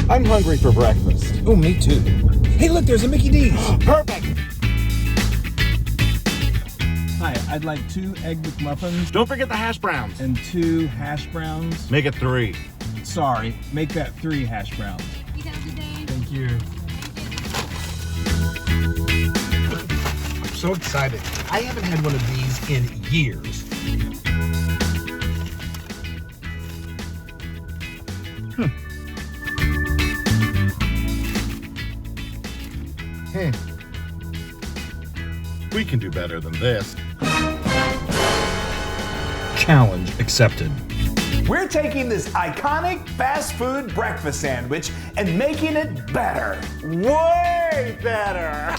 I'm hungry for breakfast. Oh, me too. Hey, look, there's a Mickey D's. Perfect! Hi, I'd like 2 Egg McMuffins Don't forget the hash browns. and 2 hash browns. Make it 3. Sorry, make that 3 hash browns. Thank you. I'm so excited. I haven't had one of these in years. We can do better than this. Challenge accepted. We're taking this iconic fast food breakfast sandwich and making it better. Way better!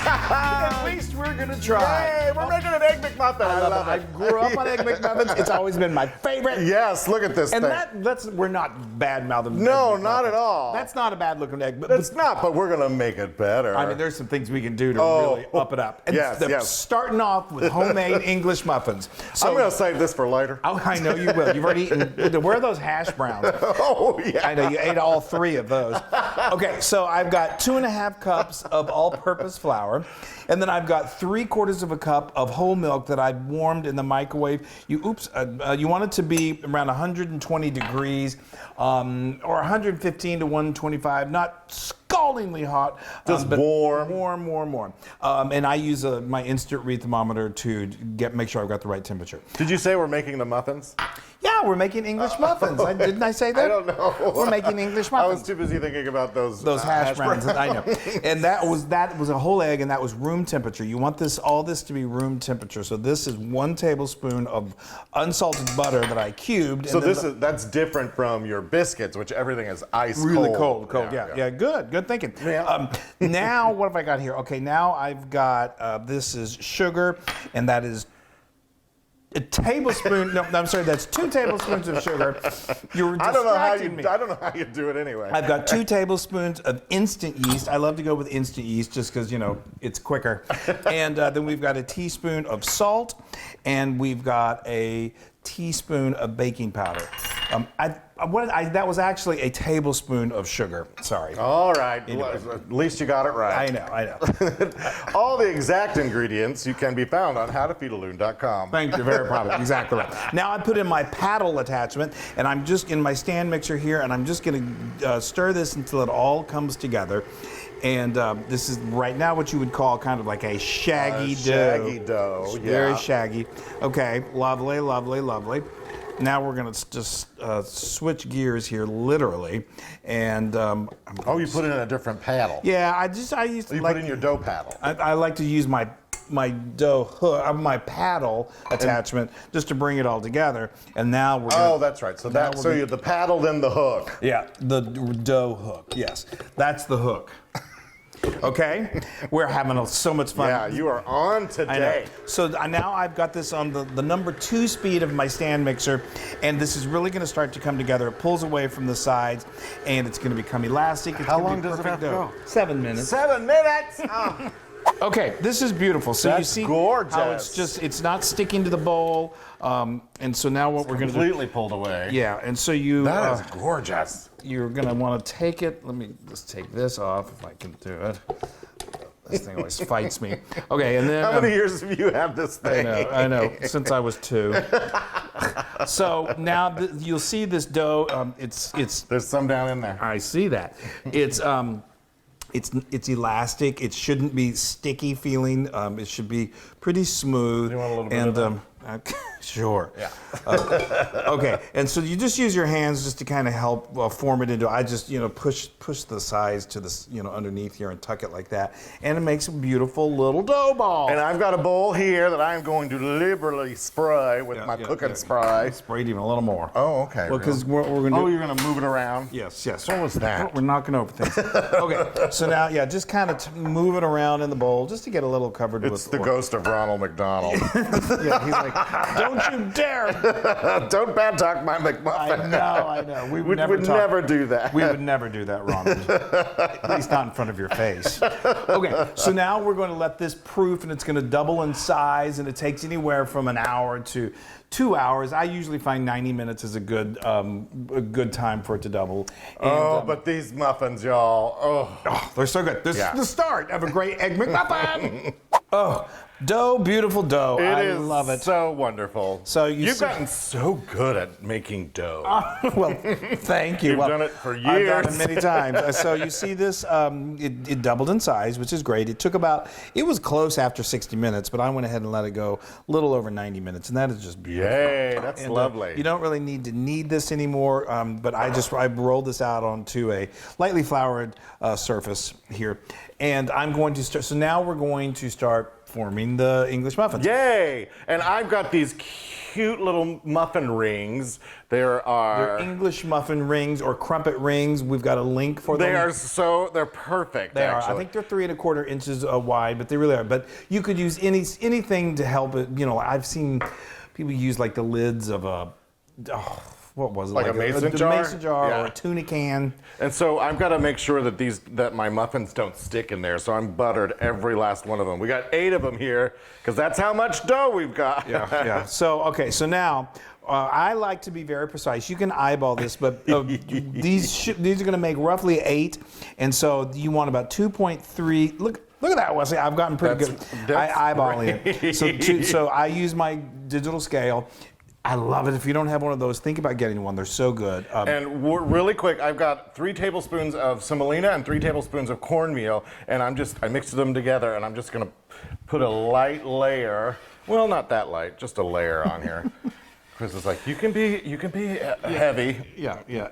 At least we're gonna try. Hey, we're making an Egg McMuffin. I love I it. grew up on Egg McMuffins. It's always been my favorite. Yes, look at this And thing. we're not bad mouthing. No, not at all. That's not a bad looking egg, but It's not, but we're gonna make it better. I mean, there's some things we can do to Oh. really up it up. And Yes, yes. Starting off with homemade English muffins. So, I'm gonna save this for later. Oh, I know you will. You've already eaten. Where are those hash browns? Oh, yeah. I know you ate all 3 of those. Okay, so I've got 2.5 cups of all-purpose flour, and then I've got 3/4 of a cup of whole milk that I've warmed in the microwave. You want it to be around 120 degrees, or 115 to 125, not scaldingly hot. Just but warm. Warm. And I use my instant read thermometer to make sure I've got the right temperature. Did you say we're making the muffins? Yeah, we're making English muffins. Didn't I say that? I don't know. We're making English I muffins. was too busy thinking about those Hash browns. I know. And that was a whole egg, and that was room temperature. You want all this to be room temperature. So this is 1 tablespoon of unsalted butter that I cubed. So and then that's different from your biscuits, which everything is ice really cold. cold. Yeah. Good thinking. Yeah. Now what have I got here? Okay, now I've got this is sugar, and that is a tablespoon. No, I'm sorry. That's 2 tablespoons of sugar. You're I don't know how you do it anyway. I've got 2 tablespoons of instant yeast. I love to go with instant yeast just because, it's quicker. And then we've got a teaspoon of salt, and we've got a teaspoon of baking powder. That was actually a tablespoon of sugar. Sorry. All right. At least you got it right. I know. All the exact ingredients you can be found on howtofeedaloon.com. Thank you, very proud of it. Exactly right. Now I put in my paddle attachment, and I'm just in my stand mixer here, and I'm just going to stir this until it all comes together. And this is right now what you would call kind of like a shaggy dough. Shaggy dough, yeah. Very shaggy. Okay, lovely. Now we're going to just switch gears here, literally. And you put it in a different paddle. yeah, I used to You like put in your dough paddle. I like to use my dough hook, my paddle attachment, just to bring it all together. And now we're gonna, that's right. So you have the paddle, then the hook. yeah, the dough hook. Yes, that's the hook. Okay, we're having so much fun. Yeah, you are on I know. today. So now I've got this on the number 2 speed of my stand mixer, and this is really going to start to come together. It pulls away from the sides, and it's going to become elastic. It's How gonna long be does it perfect have to dough. go? 7 minutes. 7 minutes. Oh. Okay, this is beautiful. So you That's see gorgeous. how it's not sticking to the bowl. And so now what we're going to do. Completely pulled away. Yeah, and so you. That is gorgeous. You're going to want to take it. Let me just take this off if I can do it. This thing always fights me. Okay, and then. How many years have you had this thing? I know, since I was 2. So now you'll see this dough. It's. There's some down in there. I see that. It's elastic. It shouldn't be sticky feeling. It should be pretty smooth. You want a little bit of that? Sure. Yeah. Okay, and so you just use your hands just to kind of help form it into. I just push the sides to this underneath here and tuck it like that, and it makes a beautiful little dough ball. And I've got a bowl here that I'm going to liberally spray with my cooking spray. Sprayed even a little more. Oh, okay. Well, because we're going to. Oh, you're going to move it around? Yes. What was that? We're knocking over things. Okay, so now, just kind of move it around in the bowl just to get a little covered with. It's the ghost of Ronald McDonald. Yeah, he's like, don't Don't you dare! Don't bad talk my McMuffin. I know. We would never do that. We would never do that, Ronald. At least not in front of your face. Okay, so now we're going to let this proof, and it's going to double in size, and it takes anywhere from an hour to 2 hours. I usually find 90 minutes is a good time for it to double. And, but these muffins, y'all. oh, they're so good. This is the start of a great Egg McMuffin. Oh, dough, beautiful dough. I love it. So wonderful. So you've gotten so good at making dough. Well, thank you. You've done it for years. I've done it many times. So you see this, it doubled in size, which is great. It was close after 60 minutes, but I went ahead and let it go a little over 90 minutes, and that is just beautiful. Yay, that's lovely. You don't really need to knead this anymore, but I rolled this out onto a lightly floured surface here, and I'm going to start. So now we're going to start forming the English muffins. Yay! And I've got these cute little muffin rings. They're English muffin rings or crumpet rings. We've got a link for them. They're perfect. They actually. are. I think they're 3 1/4 inches wide, but they really are. But you could use anything to help it. You know, I've seen people use like the lids of a. What was it? Like a mason jar? A mason jar Yeah. or a tuna can. And so I've got to make sure that my muffins don't stick in there. So I'm buttered every last one of them. We got 8 of them here because that's how much dough we've got. Yeah. So now. I like to be very precise. You can eyeball this, but these are going to make roughly 8, and so you want about 2.3. Look at that, Wesley. I've gotten pretty good. I eyeball it. So I use my digital scale. I love it. If you don't have one of those, think about getting one. They're so good. And really quick, I've got 3 tablespoons of semolina and 3 tablespoons of cornmeal, and I mixed them together, and I'm just going to put a light layer. Well, not that light, just a layer on here. Chris is like, you can be heavy. Yeah.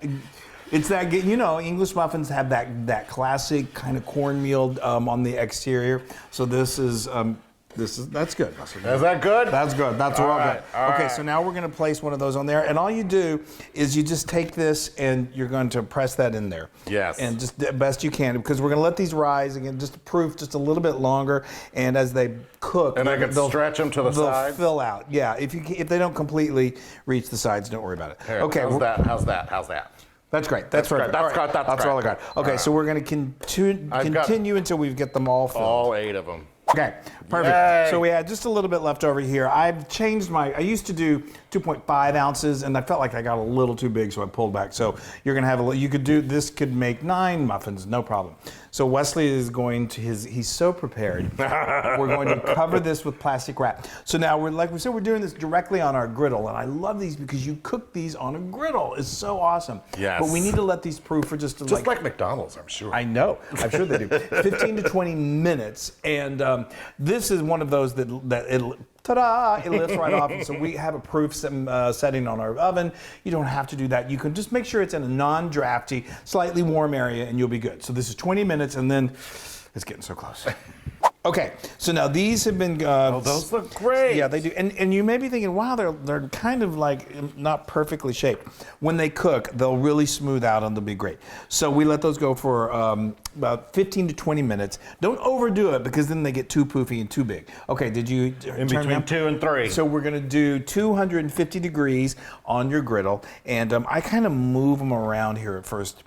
It's that, English muffins have that classic kind of cornmeal on the exterior. So that's good. Is that good? That's good. That's all good. Okay, so now we're going to place one of those on there, and all you do is you just take this and you're going to press that in there. Yes. And just the best you can, because we're going to let these rise again, just to proof just a little bit longer, and as they cook, and I can stretch them to the sides. They'll fill out. Yeah. If they don't completely reach the sides, don't worry about it. Here, okay. How's that? That's great. That's great. That's all I got. Okay, so we're going to continue until we get them all filled. All 8 of them. Okay, perfect. Yay. So we had just a little bit left over here. I've changed I used to do 2.5 ounces, and I felt like I got a little too big, so I pulled back. So you're gonna have this could make 9 muffins, no problem. So Wesley is going to he's so prepared. We're going to cover this with plastic wrap. So now like we said, we're doing this directly on our griddle, and I love these because you cook these on a griddle. It's so awesome. Yes. But we need to let these proof for just like McDonald's, I'm sure. I know. I'm sure they do. 15 to 20 minutes, and this is one of those that it lifts right off. And so we have a proof setting on our oven. You don't have to do that. You can just make sure it's in a non-drafty, slightly warm area, and you'll be good. So this is 20 minutes, and then it's getting so close. Okay, so now these have been. Those look great. Yeah, they do. And you may be thinking, wow, they're kind of like not perfectly shaped. When they cook, they'll really smooth out and they'll be great. So we let those go for about 15 to 20 minutes. Don't overdo it because then they get too poofy and too big. Okay, did you in between 2 and 3? So we're going to do 250 degrees on your griddle, and I kind of move them around here at first.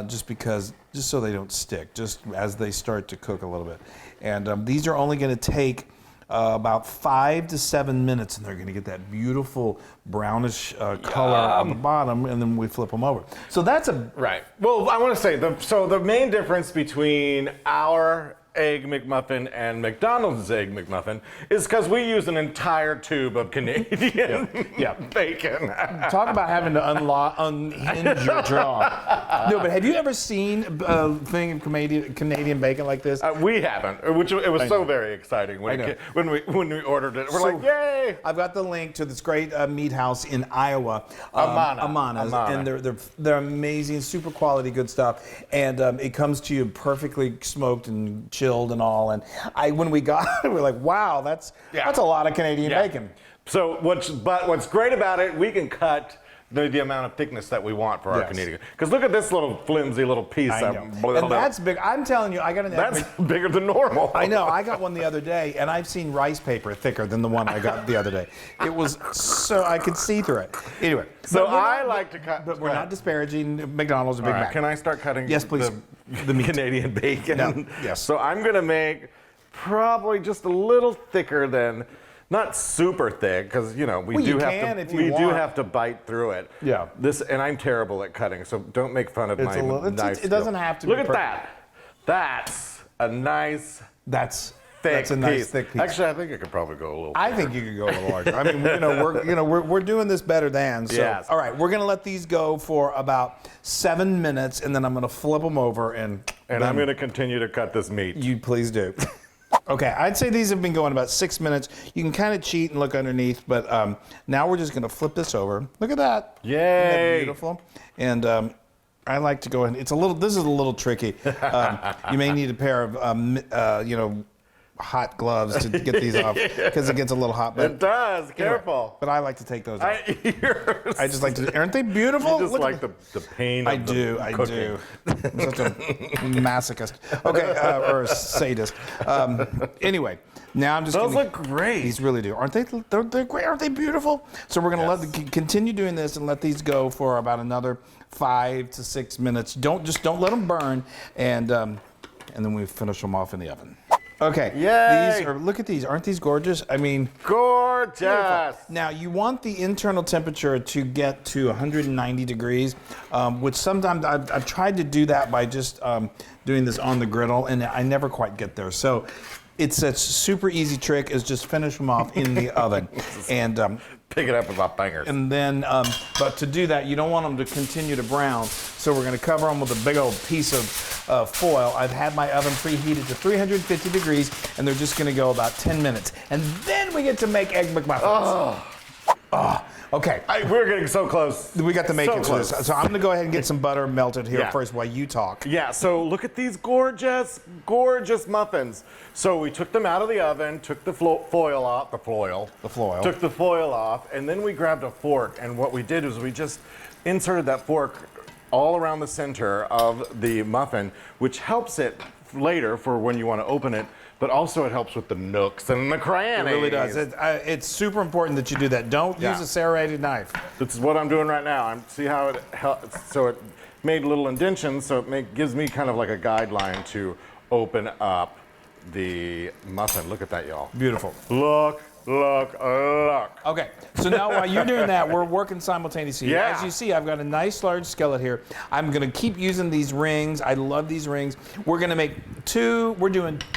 Just so they don't stick, just as they start to cook a little bit. And these are only going to take about 5 to 7 minutes, and they're going to get that beautiful brownish color on the bottom, and then we flip them over. So that's right. Well, I want to say the main difference between our Egg McMuffin and McDonald's Egg McMuffin is because we use an entire tube of Canadian bacon. Talk about having to unhinge your jaw. No, but have you ever seen a thing of Canadian bacon like this? We haven't, it was so very exciting when we ordered it. We're like, yay! I've got the link to this great meat house in Iowa, Amana, and they're amazing, super quality, good stuff, and it comes to you perfectly smoked and chilled and all. And when we got it, we're like, wow, that's a lot of Canadian bacon. So what's great about it, we can cut the amount of thickness that we want for our Yes. Canadian. Because look at this little flimsy little piece. I know. And that's big. I'm telling you, I got an egg. that's bigger than normal. I know. I got one the other day, and I've seen rice paper thicker than the one I got the other day. It was so I could see through it. Anyway, So but we're I not- like to cut. But we're not disparaging McDonald's or Big All right, Mac. can I start cutting? Yes, please. The meat. Canadian bacon. No, yes. So I'm gonna make probably just a little thicker than, not super thick, because we Well, do you have can to. if you We do want. have to bite through it. Yeah. And I'm terrible at cutting, so don't make fun of It's my a little- knife. it doesn't skill. have to be Look at perfect. that. That's a nice That's thick a nice piece. thick piece. Actually, I think it could probably go a little. I think you could go a little larger. I mean, we're doing this better than. So, Yes. all right, we're gonna let these go for about 7 minutes, and then I'm gonna flip them over and and then I'm going to continue to cut this meat. You please do. Okay, I'd say these have been going about 6 minutes. You can kind of cheat and look underneath, but now we're just gonna flip this over. Look at that. Yay! Isn't that beautiful? And I like to go ahead. This is a little tricky. You may need a pair of hot gloves to get these off because it gets a little hot. But It does. Careful. But I like to take those off. Yours. I just like to. Aren't they beautiful? You just Look like at the pain. I of the do. I cooking. do. I'm such a masochist. Okay, or a sadist. Anyway, now I'm just. Those gonna, look great. These really do, aren't they? They're great. Aren't they beautiful? So we're gonna continue doing this and let these go for about another 5 to 6 minutes. Don't let them burn, and then we finish them off in the oven. Okay. Yay! Look at these. Aren't these gorgeous? I mean. Gorgeous. Now, you want the internal temperature to get to 190 degrees, which sometimes I've tried to do that by just doing this on the griddle, and I never quite get there. So it's a super easy trick is just finish them off in the oven. And Pick it up with my fingers. and then, but to do that, you don't want them to continue to brown. So we're going to cover them with a big old piece of foil. I've had my oven preheated to 350 degrees, and they're just going to go about 10 minutes. And then we get to make Egg McMuffins. Okay. We're getting so close. We got to make So it to this. close. So I'm going to go ahead and get some butter melted here Yeah. first while you talk. Yeah, so look at these gorgeous, gorgeous muffins. So we took them out of the oven, took the foil off, The foil. took the foil off, and then we grabbed a fork, and what we did was we just inserted that fork all around the center of the muffin, which helps it later for when you want to open it, but also it helps with the nooks and the It crannies. really does. It's super important that you do that. Don't Yeah. use a serrated knife. This is what I'm doing right now. See how it so it made little indentions, so it gives me kind of like a guideline to open up the muffin. Look at that, y'all. Beautiful. Look, look, look. Okay, so now while you're doing that, we're working simultaneously. Yeah. As you see, I've got a nice large skillet here. I'm gonna keep using these rings. I love these rings. We're gonna make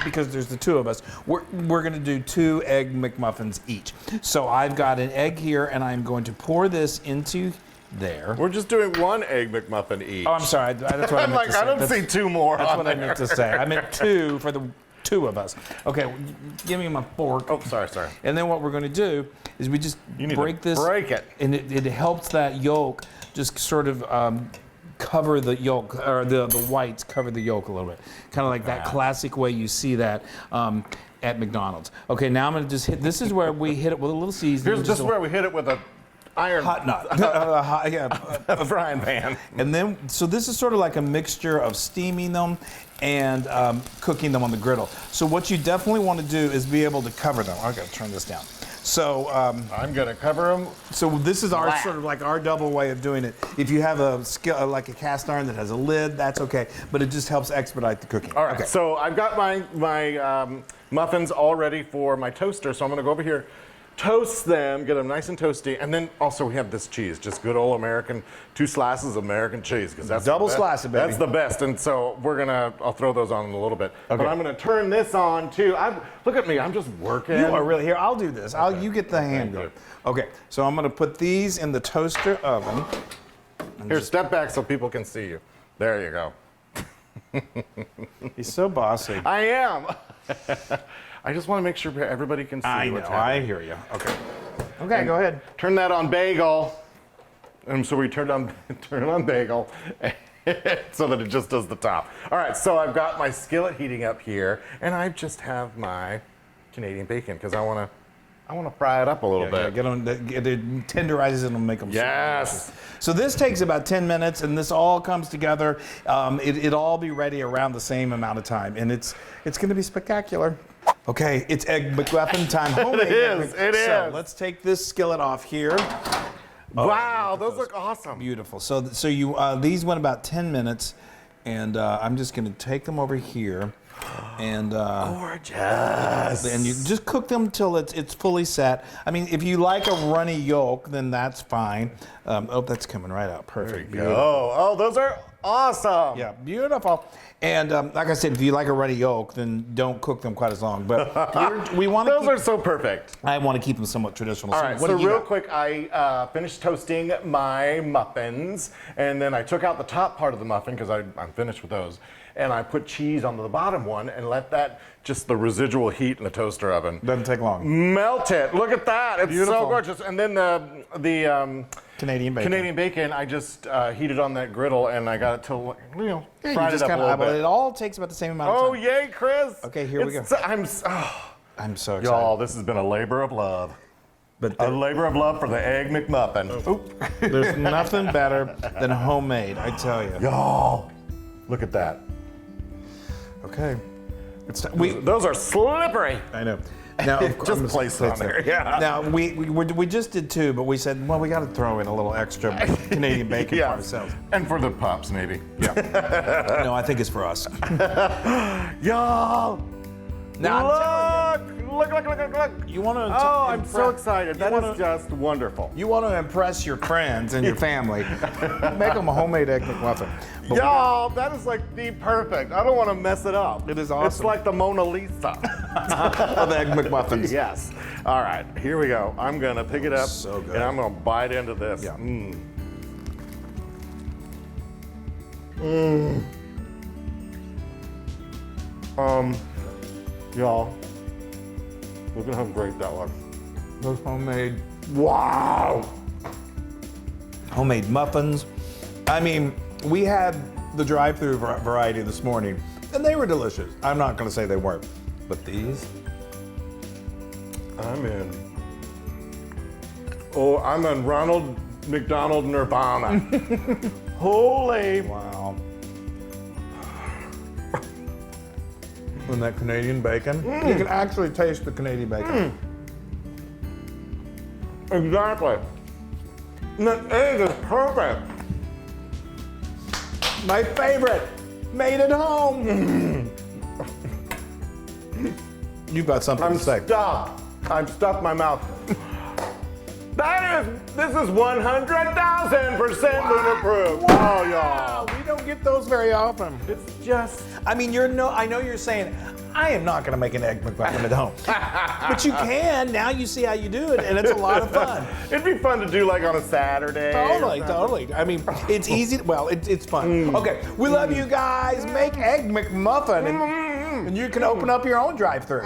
because there's the two of us, we're gonna do 2 Egg McMuffins each. So I've got an egg here, and I'm going to pour this into there. We're just doing 1 Egg McMuffin each. Oh, I'm sorry. That's what I I'm meant like, to say. I don't That's- see 2 more. That's on what I there. meant to say. I meant 2 for the 2 of us. Okay, give me my fork. Oh, sorry. And then what we're going to do is we just You need break to this. break it. And it helps that yolk just sort of cover the yolk, or the whites cover the yolk a little bit. Kind of like that classic way you see that at McDonald's. Okay, now I'm going to just hit. This is where we hit it with a little seasoning. Here's just where we hit it with a iron hot nut. a frying pan. And then, so this is sort of like a mixture of steaming them and cooking them on the griddle. So what you definitely want to do is be able to cover them. I gotta turn this down. So, I'm gonna cover them. so this is our Flat. sort of like our double way of doing it. If you have a like a cast iron that has a lid, that's okay. But it just helps expedite the cooking. All right, Okay. so I've got my muffins all ready for my toaster, so I'm gonna go over here, toast them, get them nice and toasty, and then also we have this cheese, just good old American, 2 slices of American cheese, because that's Double the best. slice it, baby. That's the best, and so I'll throw those on in a little bit. Okay. But I'm gonna turn this on too. Look at me, I'm just working. You are really here. I'll do this. You get the hand Thank you. going. Okay, so I'm gonna put these in the toaster oven. Here, step back so people can see you. There you go. He's so bossy. I am. I just want to make sure everybody can see I know. what's happening. I hear you. Okay. Okay, go ahead. Turn that on bagel. And so we turn it on bagel so that it just does the top. All right, so I've got my skillet heating up here, and I just have my Canadian bacon because I want I want to fry it up a little bit. Get them, it tenderizes and it'll make them. Yes. So this takes about 10 minutes, and this all comes together. It'll all be ready around the same amount of time, and it's going to be spectacular. Okay, it's Egg McMuffin time. Homemade is, it So is. let's take this skillet off here. Wow, those look awesome. Beautiful. So you these went about 10 minutes, and I'm just going to take them over here, and Gorgeous. and you just cook them till it's fully set. I mean, if you like a runny yolk, then that's fine. Oh, that's coming right out. Perfect. Oh, those are awesome. Yeah, beautiful. And like I said, if you like a runny yolk, then don't cook them quite as long. But we want to. Those are so perfect. I want to keep them somewhat traditional. All right, what so do you real got? quick, I finished toasting my muffins, and then I took out the top part of the muffin because I'm finished with those, and I put cheese on the bottom one and let that, just the residual heat in the toaster oven, Doesn't take long. melt it. Look at that. It's Beautiful. so gorgeous. And then the Canadian bacon. Canadian bacon, I just heated on that griddle, and I got it till, Yeah, you fried just it up a kinda little eyeball it. bit. It all takes about the same amount of Oh, time. yay, Chris. Okay, here we go. I'm I'm so excited. y'all, this has been a labor of love. But A labor of love for the Egg McMuffin. Oop. there's nothing better than homemade, I tell you. Y'all, look at that. Okay. It's Those are slippery. I know. Now, of course, Just I'm place it on there. Yeah. Now we just did two, but we said, well, we got to throw in a little extra Canadian bacon for ourselves. And for the pups, maybe. Yeah. No, I think it's for us. Y'all, Now, look. you want to? Oh, I'm so excited. That is just wonderful. You want to impress your friends and your family. Make them a homemade egg McMuffin. But Y'all, that is like the perfect. I don't want to mess it up. It is It's awesome. like the Mona Lisa. of egg McMuffins. Yes. All right, here we go. I'm gonna pick it up, So good. and I'm gonna bite into this. Yeah. Y'all, look at how great that looks. Those homemade Wow. homemade muffins. I mean, we had the drive-through variety this morning, and they were delicious. I'm not going to say they weren't, but these. I'm in. Oh, I'm in Ronald McDonald Nirvana. Holy. Wow. And that Canadian bacon. You can actually taste the Canadian bacon. Exactly. And the egg is perfect. My favorite, made at home. You've got something I'm to say. stuffed. I've stuffed my mouth. This is 100,000% moon approved. Oh, y'all. We don't get those very often. It's just. I mean, I know you're saying, I am not going to make an egg McMuffin at home. But you can. Now you see how you do it, and it's a lot of fun. It'd be fun to do like on a Saturday. Totally. I mean, it's easy. Well, it's fun. Okay, we love you guys. Make egg McMuffin, and you can open up your own drive-thru.